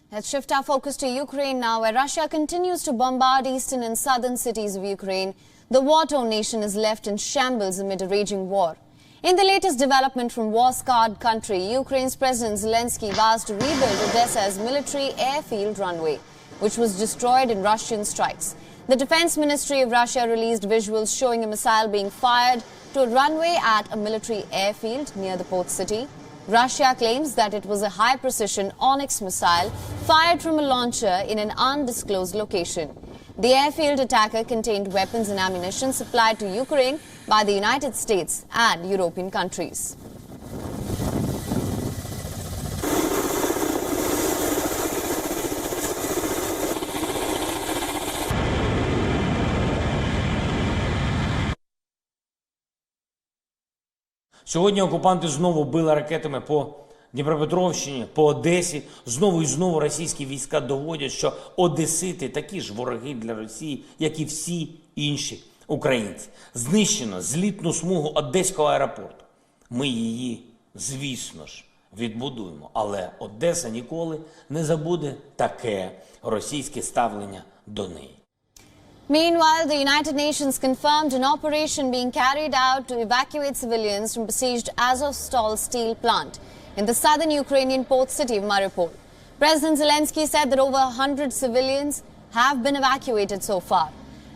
Let's shift our focus to Ukraine now, where Russia continues to bombard eastern and southern cities of Ukraine. The war-torn nation is left in shambles amid a raging war. In the latest development from war-scarred country, Ukraine's President Zelensky vows to rebuild Odesa's military airfield runway, which was destroyed in Russian strikes. The Defense Ministry of Russia released visuals showing a missile being fired to a runway at a military airfield near the port city. Russia claims that it was a high-precision Onyx missile fired from a launcher in an undisclosed location. The airfield attacker contained weapons and ammunition supplied to Ukraine by the United States and European countries. Сьогодні окупанти знову били ракетами по Дніпропетровщині, по Одесі. Знову і знову російські війська доводять, що одесити такі ж вороги для Росії, як і всі інші українці. Знищено злітну смугу Одеського аеропорту. Ми її, звісно ж, відбудуємо. Але Одеса ніколи не забуде таке російське ставлення до неї. Meanwhile, the United Nations confirmed an operation being carried out to evacuate civilians from besieged Azovstal steel plant in the southern Ukrainian port city of Mariupol. President Zelenksy said that over 100 civilians have been evacuated so far.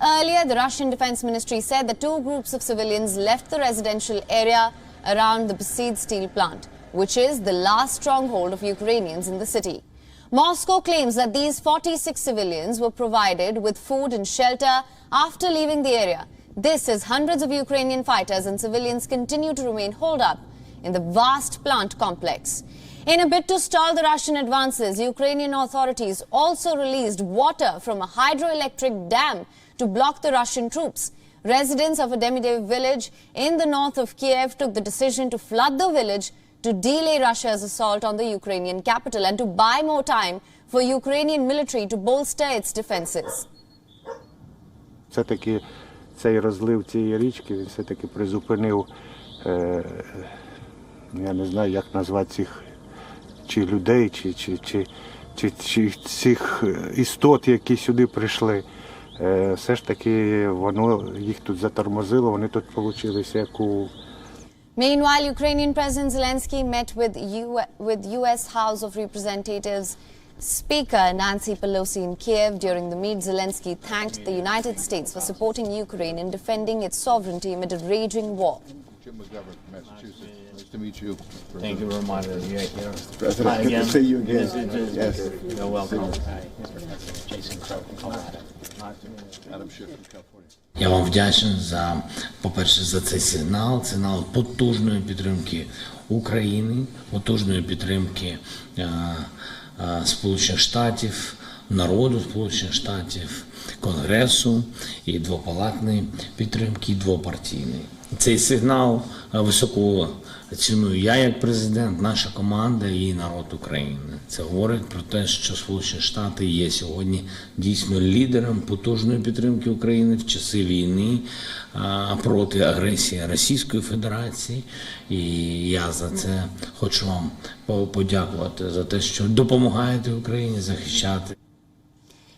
Earlier, the Russian Defense Ministry said that two groups of civilians left the residential area around the besieged steel plant, which is the last stronghold of Ukrainians in the city. Moscow claims that these 46 civilians were provided with food and shelter after leaving the area. This as hundreds of Ukrainian fighters and civilians continue to remain holed up in the vast plant complex. In a bid to stall the Russian advances, Ukrainian authorities also released water from a hydroelectric dam to block the Russian troops. Residents of a Demidev village in the north of Kiev took the decision to flood the village to delay Russia's assault on the Ukrainian capital and to buy more time for Ukrainian military to bolster its defenses. Все-таки цей розлив цієї річки, він все-таки призупинив, я не знаю, як назвати цих чи людей, чи цих істот, які сюди прийшли. Все ж таки воно їх тут затормозило, вони тут получилися як у... Meanwhile, Ukrainian President Zelensky met with U.S. House of Representatives Speaker Nancy Pelosi in Kiev. During the meet, Zelensky thanked the United States for supporting Ukraine in defending its sovereignty amid a raging war. Jim McGovern from Massachusetts. Nice to meet you. Thank you very much. President, Hi good again. to see you again. Yes. You're welcome. Jason Crow from Colorado. Adam Schiff from California. Я вам вдячний за, по-перше, за цей сигнал потужної підтримки України, потужної підтримки Сполучених Штатів, народу Сполучених Штатів, Конгресу і двопалатної підтримки, і двопартійної. Цей сигнал високо ціную я як президент, наша команда і народ України. Це говорить про те, що Сполучені Штати є сьогодні дійсно лідером потужної підтримки України в часи війни проти агресії Російської Федерації. І я за це хочу вам подякувати за те, що допомагаєте Україні захищати.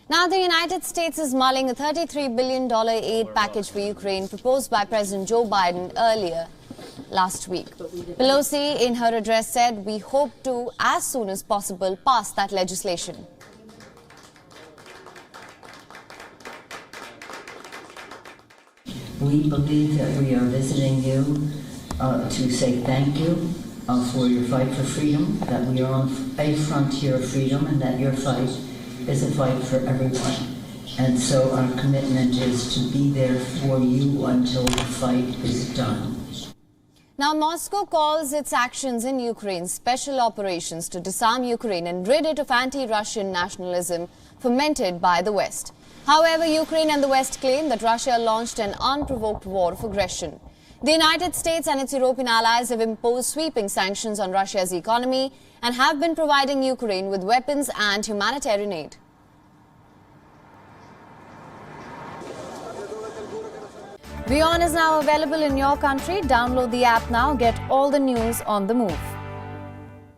Now, the United States is mulling a $33 billion aid package for Ukraine proposed by President Joe Biden earlier last week. Pelosi, in her address, said, "We hope to, as soon as possible, pass that legislation." We believe that we are visiting you to say thank you for your fight for freedom, that we are on a frontier of freedom, and that your fight is a fight for everyone. And so our commitment is to be there for you until the fight is done. Now, Moscow calls its actions in Ukraine special operations to disarm Ukraine and rid it of anti-Russian nationalism fomented by the West. However, Ukraine and the West claim that Russia launched an unprovoked war of aggression. The United States and its European allies have imposed sweeping sanctions on Russia's economy and have been providing Ukraine with weapons and humanitarian aid. WION is now available in your country. Download the app now. Get all the news on the move.